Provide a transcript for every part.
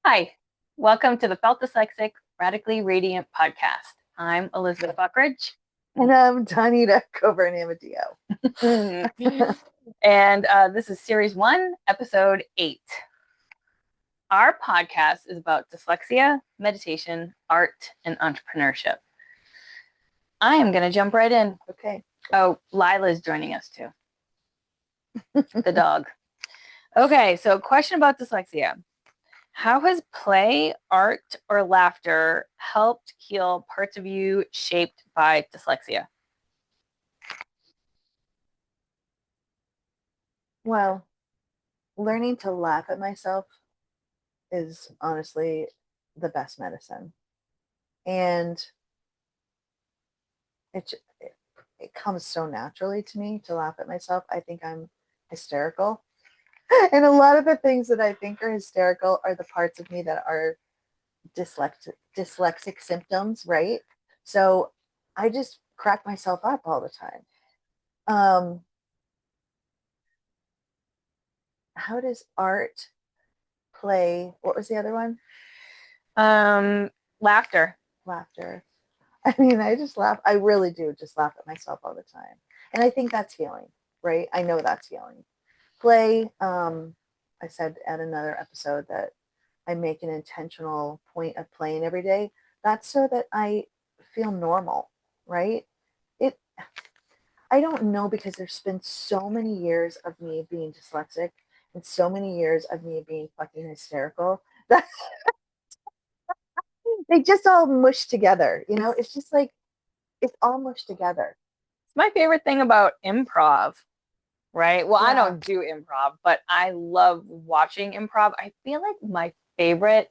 Hi, welcome to the Felt Dyslexic Radically Radiant podcast. I'm Elizabeth Buckridge. And I'm Donita Coburn Amadeo. And this is series 1, episode 8. Our podcast is about dyslexia, meditation, art, and entrepreneurship. I am going to jump right in. Okay. Oh, Lila's joining us too. The dog. Okay, so question about dyslexia. How has play, art, or laughter helped heal parts of you shaped by dyslexia? Well, learning to laugh at myself is honestly the best medicine. And it, it comes so naturally to me to laugh at myself. I think I'm hysterical. And a lot of the things that I think are hysterical are the parts of me that are dyslexic symptoms, right? So I just crack myself up all the time. Um, how does art play? What was the other one? Um, Laughter. Laughter. I mean, I just laugh. I really do just laugh at myself all the time. And I think that's healing, right? I know that's healing. Play, I said at another episode that I make an intentional point of playing every day. That's so that I feel normal, right? It I don't know because there's been so many years of me being dyslexic and so many years of me being fucking hysterical that they just all mush together. It's just like it's all mushed together. It's my favorite thing about improv, right? Well, I Yeah. don't do improv, but I love watching improv. I feel like my favorite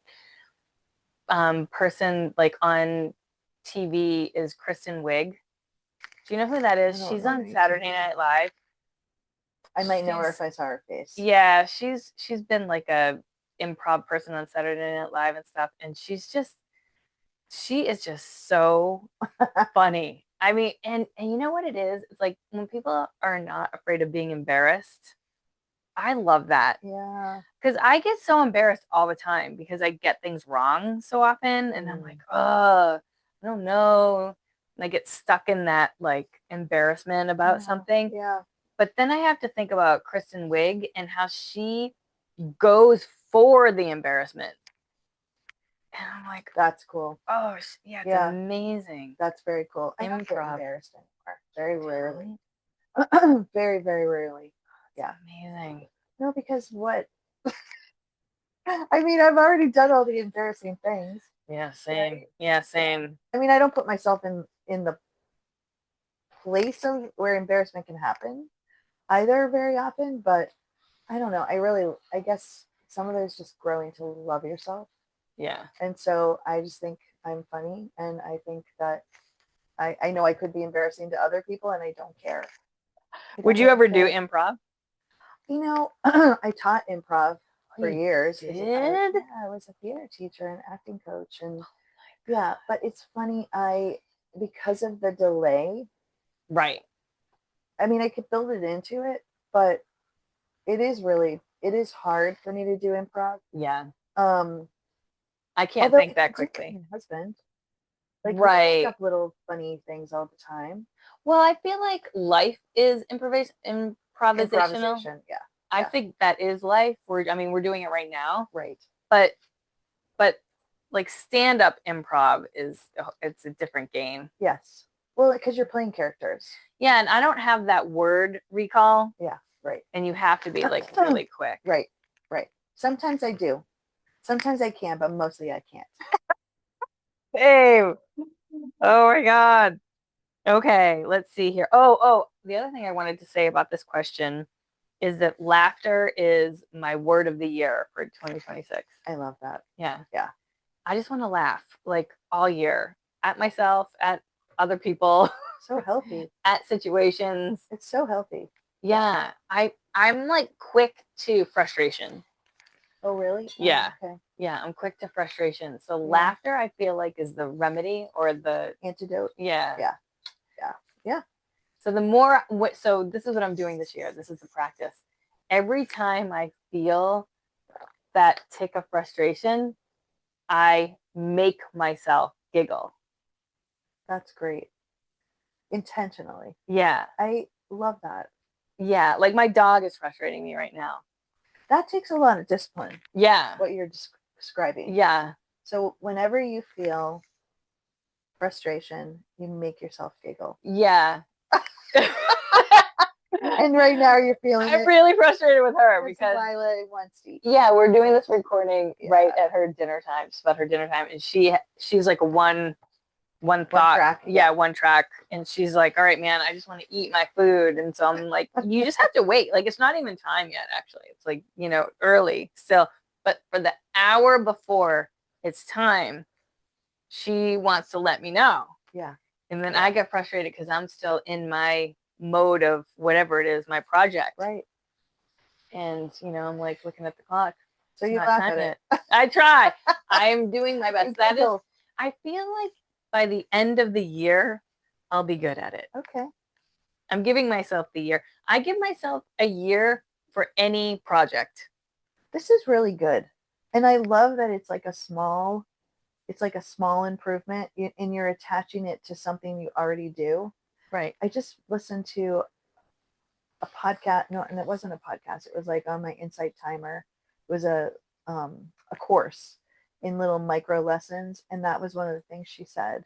person like on TV is Kristen Wiig. Do you know who that I is? don't She's know on who you Saturday Night Live. I might know her She's if I saw her face. Yeah, she's been like a improv person on Saturday Night Live and stuff, and she is just so funny. I mean, and you know what it is? It's like when people are not afraid of being embarrassed. I love that Yeah. because I get so embarrassed all the time because I get things wrong so often, and I'm like, Mm. oh, I don't know. And I get stuck in that like embarrassment about Yeah. something. Yeah. But then I have to think about Kristen Wiig and how she goes for the embarrassment. And I'm like, That's cool. oh, yeah, it's Yeah. amazing. That's very cool. I don't get Improv. embarrassed anymore. Very Really? rarely. Very, very rarely. It's Yeah. amazing. No, because what? I mean, I've already done all the embarrassing things, Yeah, same. right? Yeah, same. I mean, I don't put myself in the place of where embarrassment can happen either very often, but I don't know. I guess some of it is just growing to love yourself. Yeah. And so I just think I'm funny. And I think that I know I could be embarrassing to other people and I don't care. I Would don't you really ever do care. improv? I taught improv Oh, for you years because did? I was a theater teacher and acting coach. And yeah, but it's funny. Because of the delay, Right. I mean, I could build it into it, but it is hard for me to do improv. Yeah. Um, I can't Although think I that could do it with quickly. my husband. Like we make Right. up little funny things all the time. Well, I feel like life is improvisational. Improvisation. Yeah. I Yeah. think that is life. I mean, we're doing it right now, Right. but but like stand-up improv it's a different game. Yes. Well, because you're playing characters. Yeah, and I don't have that word recall, Yeah. Right. and you have to be like really quick. Right. Right. Sometimes I do. Sometimes I can, but mostly I can't. Babe. Oh my God. Okay, let's see here. Oh, the other thing I wanted to say about this question is that laughter is my word of the year for 2026. I love that. Yeah. Yeah. I just want to laugh like all year at myself, at other people, So healthy. at situations. It's so healthy. Yeah, I'm like quick to frustration. Oh, really? Yeah. Oh, okay. Yeah, I'm quick to frustration. So Yeah. laughter I feel like is the remedy or the Antidote. yeah. Yeah. Yeah. Yeah. So the more so this is what I'm doing this year. This is the practice. Every time I feel that tick of frustration, I make myself giggle. That's great. Intentionally. Yeah. I love that. Yeah. Like my dog is frustrating me right now. That takes a lot of discipline. Yeah. What you're describing. Yeah. So whenever you feel frustration, you make yourself giggle. Yeah. And right now you're feeling I'm it. really frustrated with her That's because Lila wants to eat. yeah, we're doing this recording Yeah. right at her dinner time. It's about her dinner time, and she's like a one thought, track. yeah, one track, and she's like, all right, man, I just want to eat my food, and so I'm like, you just have to wait. Like it's not even time yet, actually. It's like, you know, early still, but for the hour before it's time, she wants to let me know. Yeah. And then I get frustrated because I'm still in my mode of whatever it is, my project. Right. And, you know, I'm like looking at the clock. So you laugh at it. I try. I'm doing my best. That is, Giggle. I feel like by the end of the year, I'll be good at it. Okay. I'm giving myself the year. I give myself a year for any project. This is really good. And I love that it's like a small improvement and you're attaching it to something you already do. Right. I just listened to a podcast. No, and it wasn't a podcast. It was like on my Insight Timer. It was a course in little micro lessons. And that was one of the things she said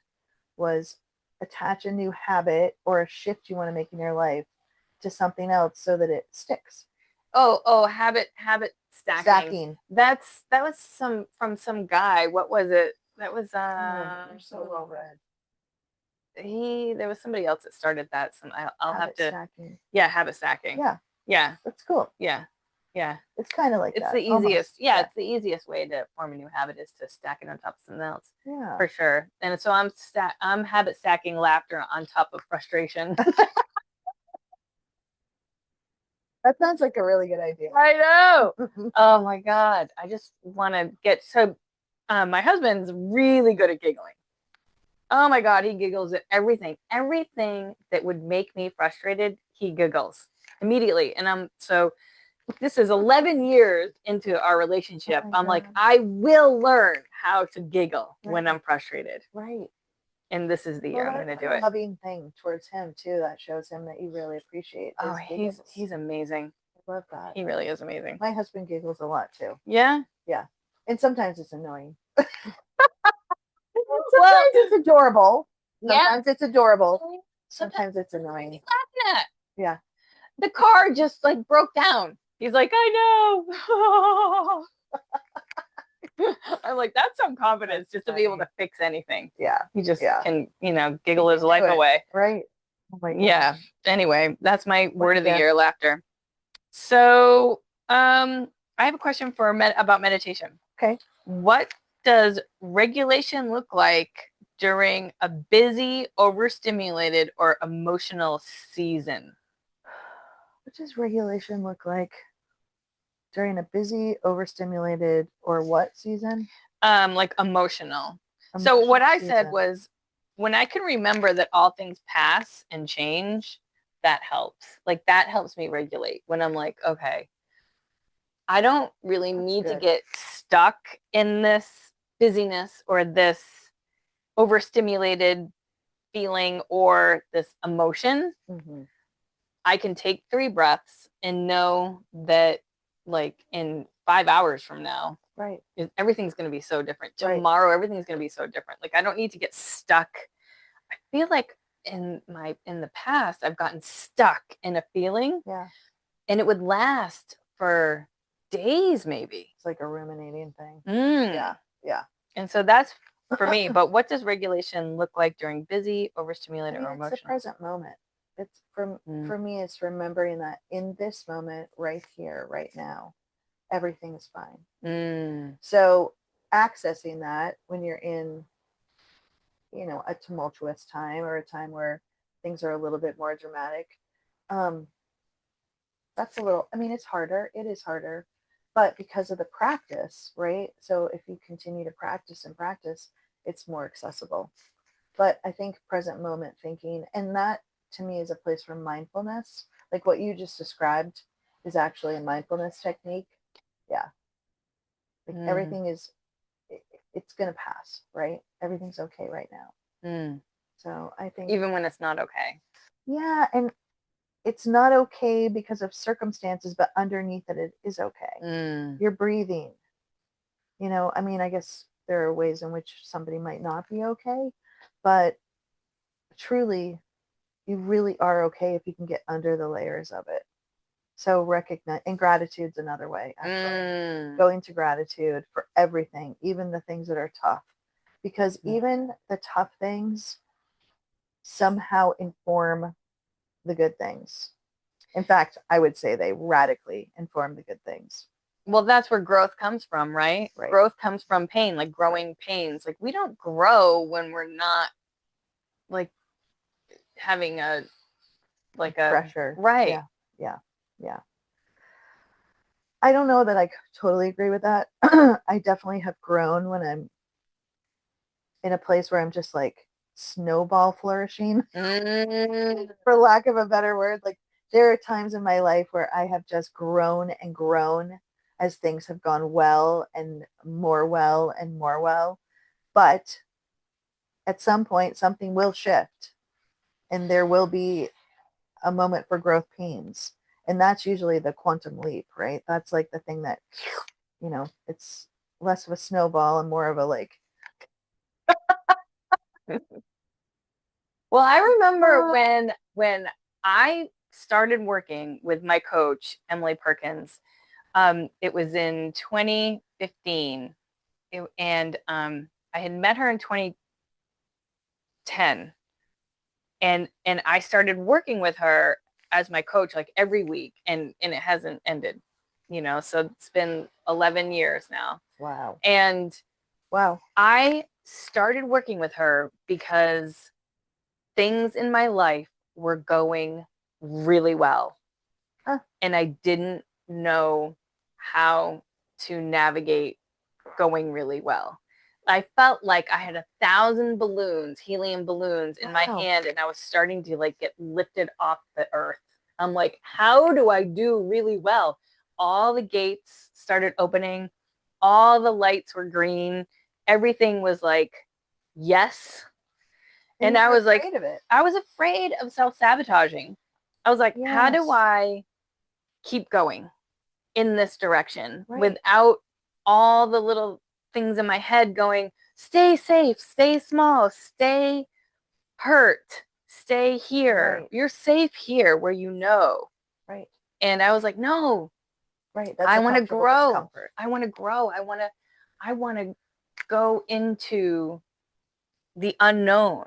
was attach a new habit or a shift you want to make in your life to something else so that it sticks. Habit stacking. That was from some guy. What was it? That was you're so well read. There was somebody else that started that. I'll have to stacking. Yeah, habit stacking. Yeah. That's cool. Yeah. It's kind of like it's that. the easiest. Yeah, it's the easiest way to form a new habit is to stack it on top of something else. Yeah. For sure. And so I'm habit stacking laughter on top of frustration. That sounds like a really good idea. I know. Oh my God. I just want to get my husband's really good at giggling. Oh my God, he giggles at everything. Everything that would make me frustrated, he giggles immediately. And this is 11 years into our relationship. I'm like, I will learn how to giggle when I'm frustrated. Right. And this is the year I'm going to do it. Loving thing towards him too. That shows him that you really appreciate. Oh, he's amazing. I love that. He really is amazing. My husband giggles a lot too. Yeah. Yeah. And sometimes it's annoying. Sometimes it's adorable. Sometimes it's adorable. Sometimes it's annoying. Laughing at. Yeah. The car just like broke down. He's like, I know. I'm like, that's some confidence just to be able to fix anything. Yeah. He just can, giggle his life away. Right. Oh my gosh. Yeah. Anyway, that's my word of the year, laughter. So, I have a question about meditation. Okay. What does regulation look like during a busy, overstimulated, or emotional season? What does regulation look like during a busy, overstimulated, or what season? Like emotional. So what I said was, when I can remember that all things pass and change, that helps. Like that helps me regulate when I'm like, okay, I don't really need to get stuck in this busyness or this overstimulated feeling or this emotion. Mm-hmm. I can take 3 breaths and know that like in 5 hours from now, right, everything's going to be so different. Tomorrow, everything's going to be so different. Like I don't need to get stuck. I feel like in the past, I've gotten stuck in a feeling. Yeah. And it would last for days, maybe. It's like a ruminating thing. Yeah. And so that's for me. But what does regulation look like during busy, overstimulated, or emotional? It's the present moment. It's for me, it's remembering that in this moment, right here, right now, everything is fine. So accessing that when you're in, a tumultuous time or a time where things are a little bit more dramatic, that's it's harder. It is harder, but because of the practice, right? So if you continue to practice and practice, it's more accessible. But I think present moment thinking, and that to me is a place for mindfulness. Like what you just described is actually a mindfulness technique. Yeah. Like everything is it's going to pass, right? Everything's okay right now. So I think, even when it's not okay. yeah, and it's not okay because of circumstances, but underneath it, it is okay. You're breathing. I mean, I guess there are ways in which somebody might not be okay, but truly, you really are okay if you can get under the layers of it. So recognize, and gratitude's another way, actually. Go into gratitude for everything, even the things that are tough, because even the tough things somehow inform the good things. In fact, I would say they radically inform the good things. Well, that's where growth comes from, right? Growth comes from pain, like growing pains. Like we don't grow when we're not like having a pressure. Right. Yeah. I don't know that I totally agree with that. I definitely have grown when I'm in a place where I'm just like snowball flourishing, for lack of a better word. Like there are times in my life where I have just grown and grown as things have gone well and more well and more well. But at some point, something will shift and there will be a moment for growth pains. And that's usually the quantum leap, right? That's like the thing that, it's less of a snowball and more of a like. Well, I remember when I started working with my coach, Emily Perkins. It was in 2015. And I had met her in 2010. And I started working with her as my coach like every week, and it hasn't ended, so it's been 11 years now. Wow. And wow, I started working with her because things in my life were going really well. And I didn't know how to navigate going really well. I felt like I had 1,000 balloons, helium balloons in my hand, and I was starting to like get lifted off the earth. I'm like, how do I do really well? All the gates started opening, all the lights were green, everything was like, yes. And I was like, I was afraid of self-sabotaging. I was like, how do I keep going in this direction without all the little things in my head going, stay safe, stay small, stay hurt, stay here. You're safe here where you know. Right. And I was like, no. Right. I want to grow. I want to grow. I want to go into the unknown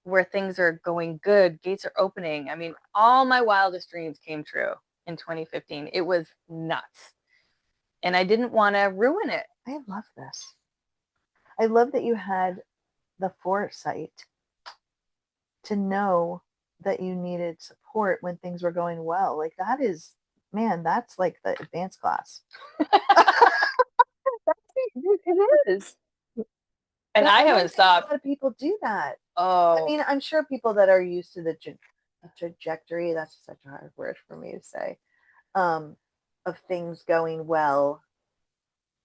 where things are going good, gates are opening. I mean, all my wildest dreams came true in 2015. It was nuts. And I didn't want to ruin it. I love this. I love that you had the foresight to know that you needed support when things were going well. Like that is, man, that's like the advanced class. It is. And I haven't stopped. A lot of people do that. Oh, I mean, I'm sure people that are used to the trajectory, that's such a hard word for me to say, of things going well,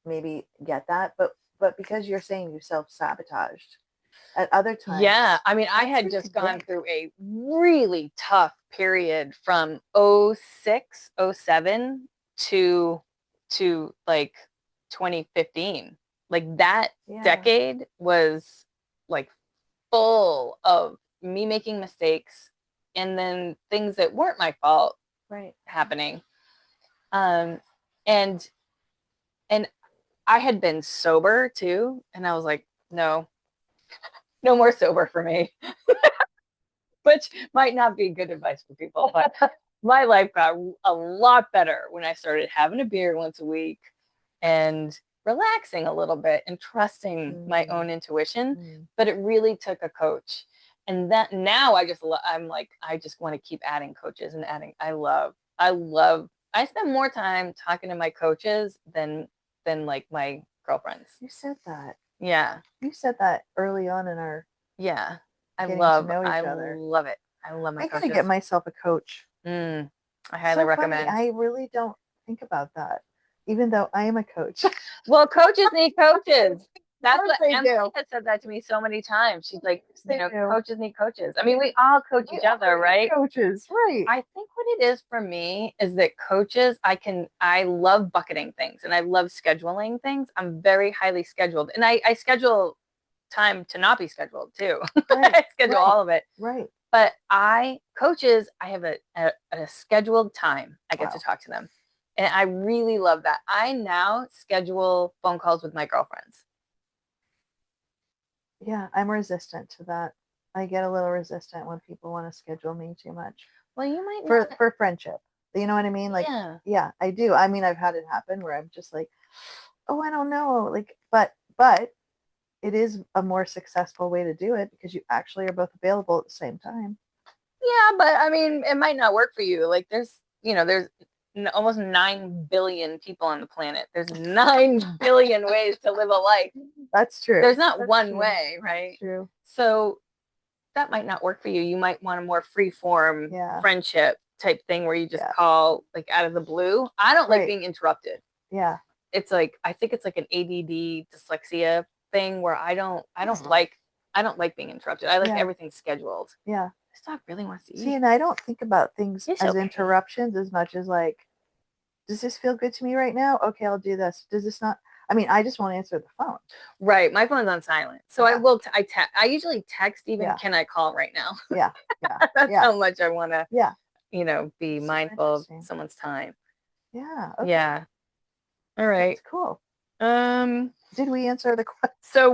maybe get that. But because you're saying you self-sabotaged at other times. Yeah. I mean, I had just gone through a really tough period from 06, 07 to like 2015. Like that decade was like full of me making mistakes and then things that weren't my fault happening. And I had been sober too, and I was like, no more sober for me. Which might not be good advice for people, but my life got a lot better when I started having a beer once a week and relaxing a little bit and trusting my own intuition. But it really took a coach. And that now I'm like, I just want to keep adding coaches and adding. I spend more time talking to my coaches than like my girlfriends. You said that. Yeah. You said that early on in our I love it. I love my coaches. I gotta get myself a coach. I highly recommend. I really don't think about that, even though I am a coach. Well, coaches need coaches. That's course what they Emily do. has said that to me so many times. She's like, They do. coaches need coaches. I mean, we all coach We each all other, need right? coaches, right? I think what it is for me is that coaches, I love bucketing things and I love scheduling things. I'm very highly scheduled and I schedule time to not be scheduled too. Right, I schedule right, all of it. right. But coaches, I have a scheduled time I get to Wow. talk to them. And I really love that. I now schedule phone calls with my girlfriends. Yeah, I'm resistant to that. I get a little resistant when people want to schedule me too much Well, you might for not. friendship. You know what I mean? Like, Yeah. yeah, I do. I mean, I've had it happen where I'm just like, oh, I don't know. Like, but it is a more successful way to do it because you actually are both available at the same time. Yeah, but I mean, it might not work for you. Like there's almost 9 billion people on the planet. There's 9 billion ways to live a life. That's true. There's not That's one true. way, right? That's true. So that might not work for you. You might want a more free form Yeah. friendship type thing where you just Yeah. call like out of the blue. I don't like Right. being interrupted. Yeah. It's like I think it's like an ADD dyslexia thing where I don't like being interrupted. I like Yeah. everything scheduled. Yeah. This dog really wants to See, eat. and I don't think about things It's as okay. interruptions as much as like, does this feel good to me right now? Okay, I'll do this. Does this not? I mean, I just won't answer the phone. Right. My phone's on silent. So Yeah. I usually text even, Yeah. can I call right now? Yeah. Yeah. That's Yeah. how much I want to, Yeah. be So mindful of interesting. someone's time. Yeah. Okay. Yeah. All right. That's cool. Um, Did we answer the question? so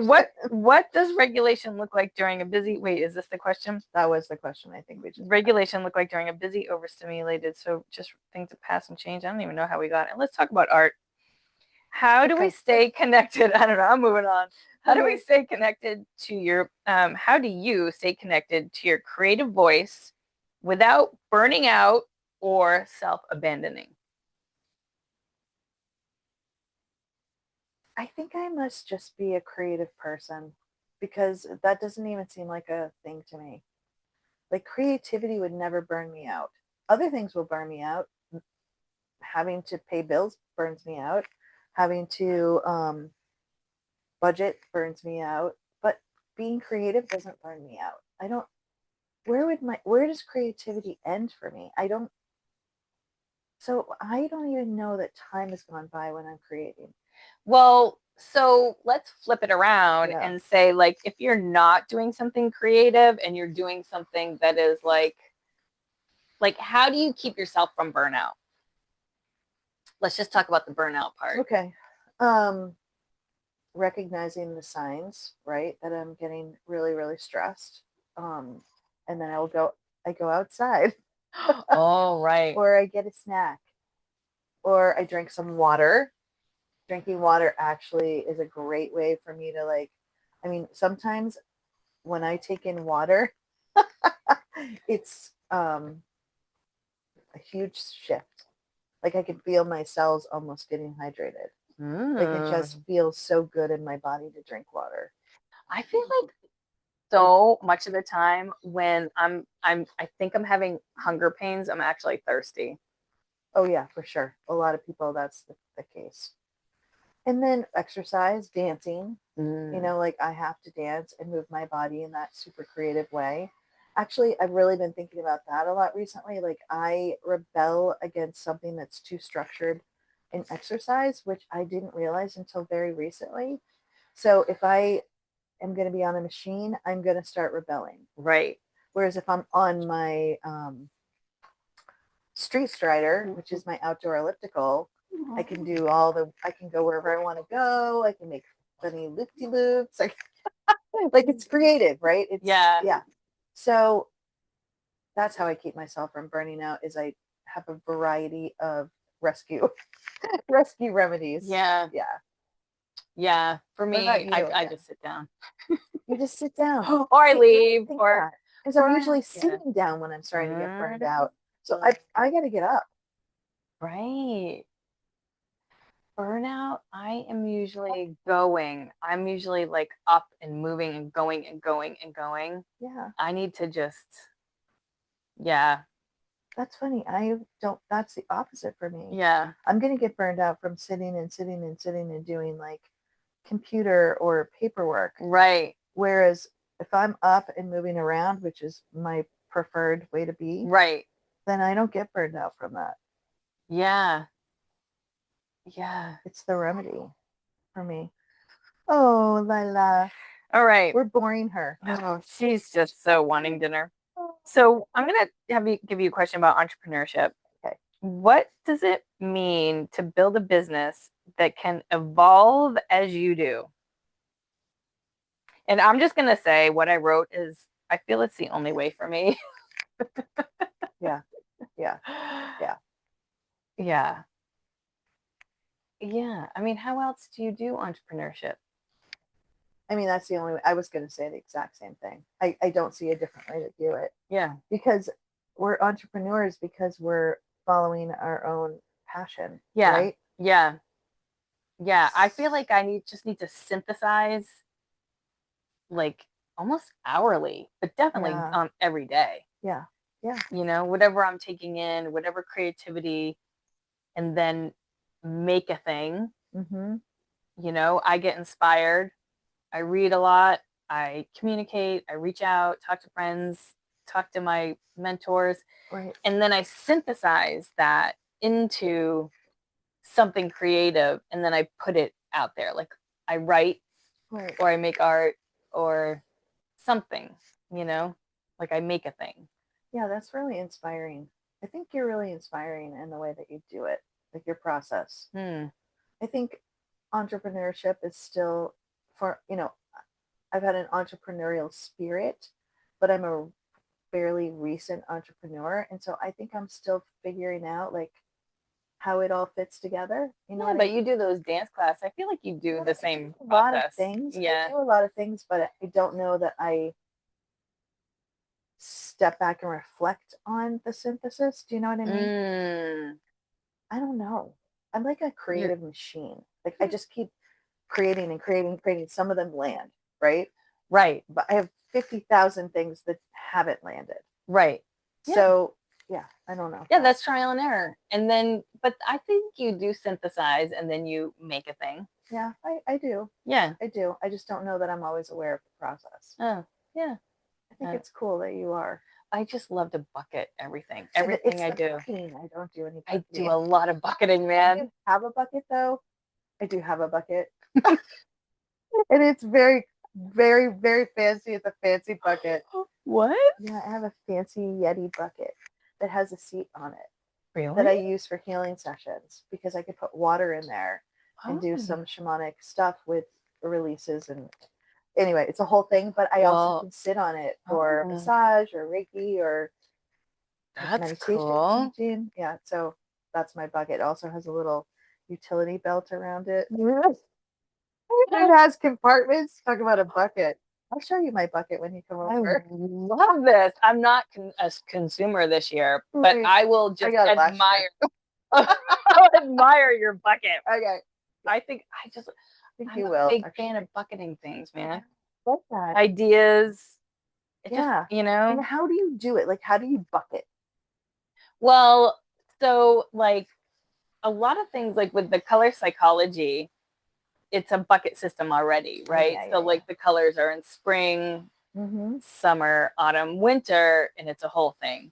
what does regulation look like during a busy, wait, is this the question? That was the question I think we just Regulation look like during a busy, overstimulated, so just things that pass and change. I don't even know how we got it. Let's talk about art. How do we stay connected? I don't know. I'm moving on. How do we stay connected to your how do you stay connected to your creative voice without burning out or self-abandoning? I think I must just be a creative person because that doesn't even seem like a thing to me. Like creativity would never burn me out. Other things will burn me out. Having to pay bills burns me out. Having to budget burns me out. But being creative doesn't burn me out. I don't. Where does creativity end for me? I don't. So I don't even know that time has gone by when I'm creating. Well, so let's flip it around Yeah. and say like if you're not doing something creative and you're doing something that is like how do you keep yourself from burnout? Let's just talk about the burnout part. Okay. Recognizing the signs, right, that I'm getting really, really stressed. And then I go outside Oh, right. or I get a snack or I drink some water. Drinking water actually is a great way for me to like, I mean, sometimes when I take in water, it's a huge shift. Like I can feel my cells almost getting hydrated. Like it just feels so good in my body to drink water. I feel like so much of the time when I think I'm having hunger pains, I'm actually thirsty. Oh yeah, for sure. A lot of people that's the case. And then exercise, dancing. You know, like I have to dance and move my body in that super creative way. Actually, I've really been thinking about that a lot recently. Like I rebel against something that's too structured in exercise, which I didn't realize until very recently. So if I am going to be on a machine, I'm going to start rebelling. Right. Whereas if I'm on my street strider, which is my outdoor elliptical, I can do I can go wherever I want to go. I can make funny loopy loops. Like it's creative, right? It's, yeah. So that's how I keep myself from burning out is I have a variety of rescue remedies. Yeah. Yeah. Yeah. For me, I Yeah. just sit down. You just sit down. Or I leave. Or because I'm usually sitting down when I'm starting to get burned out. So I got to get up. Right. Burnout, I am usually going. I'm usually like up and moving and going and going and going. Yeah. I need to just, yeah. That's funny. I don't, that's the opposite for me. Yeah. I'm going to get burned out from sitting and sitting and sitting and doing like computer or paperwork. Right. Whereas if I'm up and moving around, which is my preferred way to be, Right. then I don't get burned out from that. Yeah. Yeah. It's the remedy for me. Oh, Lila. All right. We're boring her. Oh, she's just so wanting dinner. So I'm gonna give you a question about entrepreneurship. Okay. What does it mean to build a business that can evolve as you do? And I'm just gonna say what I wrote is I feel it's the only way for me. Yeah. Yeah. Yeah. Yeah. Yeah. I mean, how else do you do entrepreneurship? I mean, that's the only way. I was going to say the exact same thing. I don't see a different way to do it Yeah. because we're entrepreneurs because we're following our own passion. Yeah. Right. Yeah. Yeah. I feel like I just need to synthesize like almost hourly, but definitely Yeah. every day. Yeah. Yeah. You know, whatever I'm taking in, whatever creativity, and then make a thing. Mm-hmm. You know, I get inspired. I read a lot. I communicate. I reach out, talk to friends, talk to my mentors, Right. and then I synthesize that into something creative, and then I put it out there. Like I write, Right. or I make art, or something. You know, like I make a thing. Yeah, that's really inspiring. I think you're really inspiring in the way that you do it, like your process. I think entrepreneurship is still for, I've had an entrepreneurial spirit, but I'm a fairly recent entrepreneur. And so I think I'm still figuring out like how it all fits together. You know Yeah, what but I mean? you do those dance class. I feel like you do the same A lot of process. things. Yeah. I do a lot of things, but I don't know that I step back and reflect on the synthesis. Do you know what I mean? I don't know. I'm like a creative machine. Like I just keep creating and creating and creating. Some of them land, right? Right. But I have 50,000 things that haven't landed. Right. So, yeah, I don't know. Yeah, that's trial and error. And then, but I think you do synthesize and then you make a thing. Yeah, I do. Yeah. I do. I just don't know that I'm always aware of the process. Oh, yeah. I think it's cool that you are. I just love to bucket everything. Everything I do. Bucketing. I don't do any bucketing. bucketing. I do a lot of bucketing, man. I do have a bucket though. I do have a bucket. And it's very, very, very fancy. It's a fancy bucket. What? Yeah, I have a fancy Yeti bucket that has a seat on it. Really? That I use for healing sessions because I could put water in there and do some shamanic stuff with releases and anyway, it's a whole thing, but I also can sit on it for massage or Reiki or that's meditation. cool. Teaching. Yeah, so that's my bucket. It also has a little utility belt around it. It has compartments. Talk about a bucket. I'll show you my bucket when you come over. I love this. I'm not a consumer this year, but I will just admire. I'll admire your bucket. Okay. I think you will. Big fan of bucketing things, man. Like that. Ideas. Yeah. Just, you know. And how do you do it? Like, how do you bucket? Well, so like a lot of things, like with the color psychology, it's a bucket system already, right? Like the colors are in spring, summer, autumn, winter, and it's a whole thing.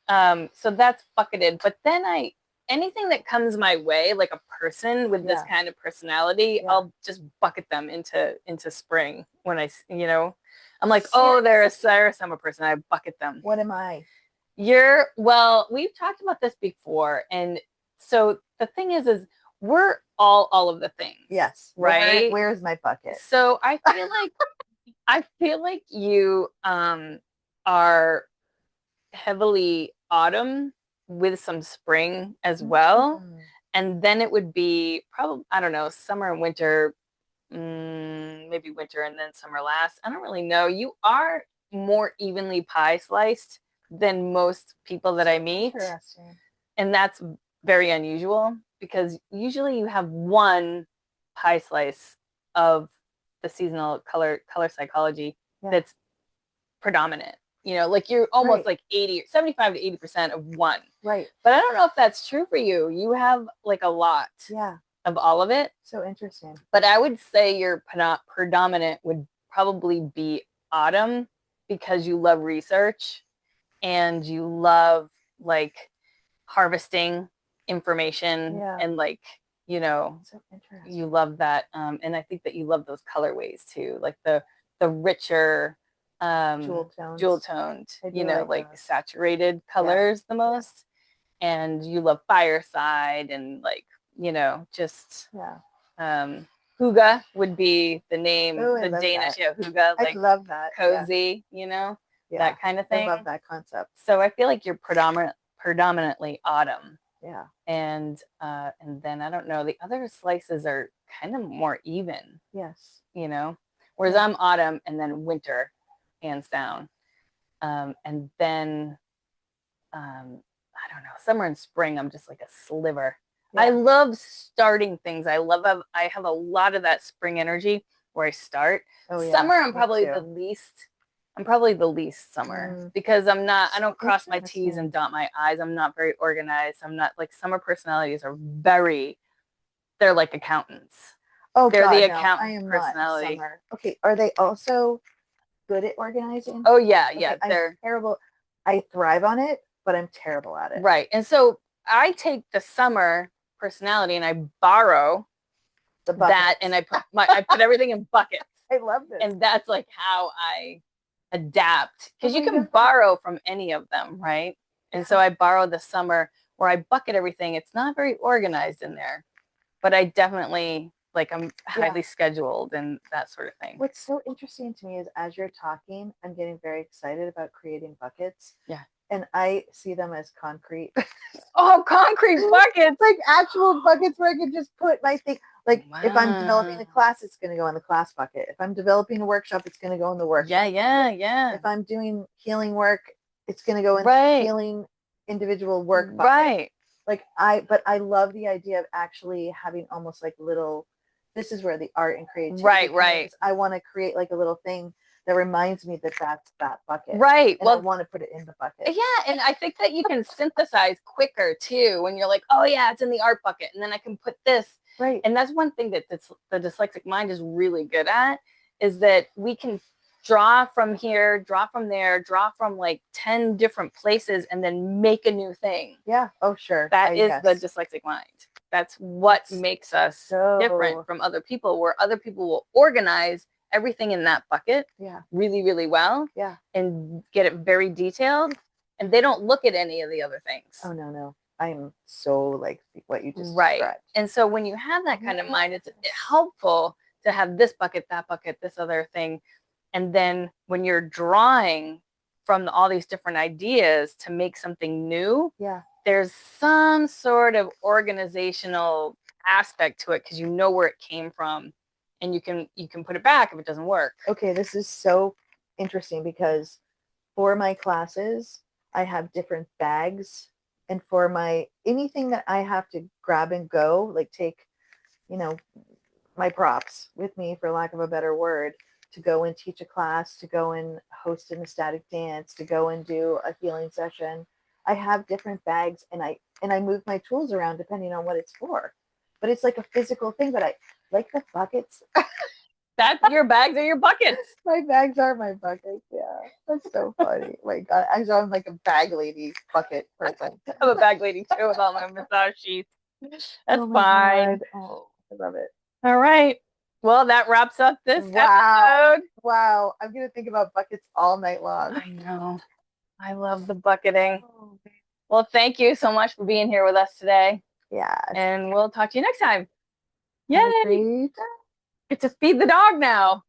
So that's bucketed. But then anything that comes my way, like a person with this kind of personality, I'll just bucket them into spring when I'm like, oh, they're a summer person. I bucket them. What am I? Well, we've talked about this before. And so the thing is we're all of the things. Yes. Right. Where's my bucket? So I feel like you are heavily autumn with some spring as well. And then it would be probably, I don't know, summer and winter, maybe winter and then summer last. I don't really know. You are more evenly pie sliced than most people that I meet. Interesting. And that's very unusual because usually you have one pie slice of the seasonal color psychology that's predominant. Like you're almost like 75 to 80% of one. Right. But I don't know if that's true for you. You have like a lot. Yeah. of all of it. So interesting. But I would say your predominant would probably be autumn because you love research and you love like harvesting information Yeah. and like, you know, So interesting. you love that. And I think that you love those colorways too, like the richer, Jewel tones. jewel toned, I do you know, like like those. saturated colors the most. And you love fireside and like, you know, just Yeah. Huga would be the name, Oh, I the love Danish, that. yeah, Huga, I like love that. Yeah. cozy, you know, Yeah. that kind of I thing. love that concept. So I feel like you're predominantly autumn. Yeah. And then I don't know, the other slices are kind of more even, Yes. you know, whereas Yeah. I'm autumn and then winter, hands down. And then I don't know, summer and spring, I'm just like a sliver. Yeah. I love starting things. I have a lot of that spring energy where I start. Oh, yeah. Summer, Me too. I'm probably the least summer because I don't cross my T's Interesting. and dot my I's. I'm not very organized. I'm not like summer personalities are they're like accountants. Oh They're God, the no, I accountant am not a personality. summer. Okay, are they also good at organizing? Oh yeah, Okay, yeah, I'm they're terrible. I thrive on it, but I'm terrible at it. right. And so I take the summer personality and I borrow The that buckets. and I put everything in buckets. I love this. And that's like how I adapt because Oh you my can God. borrow from any of them, right? And so Yeah. I borrow the summer where I bucket everything. It's not very organized in there, but I definitely like I'm highly scheduled and that sort of thing. What's so interesting to me is as you're talking, I'm getting very excited about creating buckets. Yeah. And I see them as concrete. Oh, concrete buckets. Like actual buckets where I can just put my thing. Like if I'm Wow. developing a class, it's going to go in the class bucket. If I'm developing a workshop, it's going to go in the workshop. Yeah. If I'm doing healing work, it's going to go in Right. the healing individual work bucket. Right. Like but I love the idea of actually having almost like little, this is where the art and creativity Right. I want to create like a little thing that reminds me that that's that bucket. Right. And I want to put it in the bucket. Yeah, and I think that you can synthesize quicker too when you're like, oh yeah, it's in the art bucket, and then I can put this. Right. And that's one thing that the dyslexic mind is really good at, is that we can draw from here, draw from there, draw from like 10 different places, and then make a new thing. Yeah. Oh, sure. That is the dyslexic mind. That's what makes us different from other people, where other people will organize everything in that bucket really, really well and get it very detailed. And they don't look at any of the other things. Oh, no. I'm so like what you just described. And so when you have that kind of mind, it's helpful to have this bucket, that bucket, this other thing. And then when you're drawing from all these different ideas to make something new, there's some sort of organizational aspect to it because you know where it came from and you can put it back if it doesn't work. Okay, this is so interesting because for my classes, I have different bags, and for anything that I have to grab and go, like take, my props with me, for lack of a better word, to go and teach a class, to go and host an ecstatic dance, to go and do a healing session. I have different bags, and I move my tools around depending on what it's for. But it's like a physical thing. But I like the buckets. That's your bags are your buckets. My bags are my buckets. Yeah, that's so funny. My God, I'm like a bag lady bucket person. I'm a bag lady too with all my massage sheets. That's fine. God. Oh, I love it. All right. Well, that wraps up this episode. Wow. I'm going to think about buckets all night long. I know. I love the bucketing. Well, thank you so much for being here with us today. Yeah. And we'll talk to you next time. Yay! Get to feed the dog now.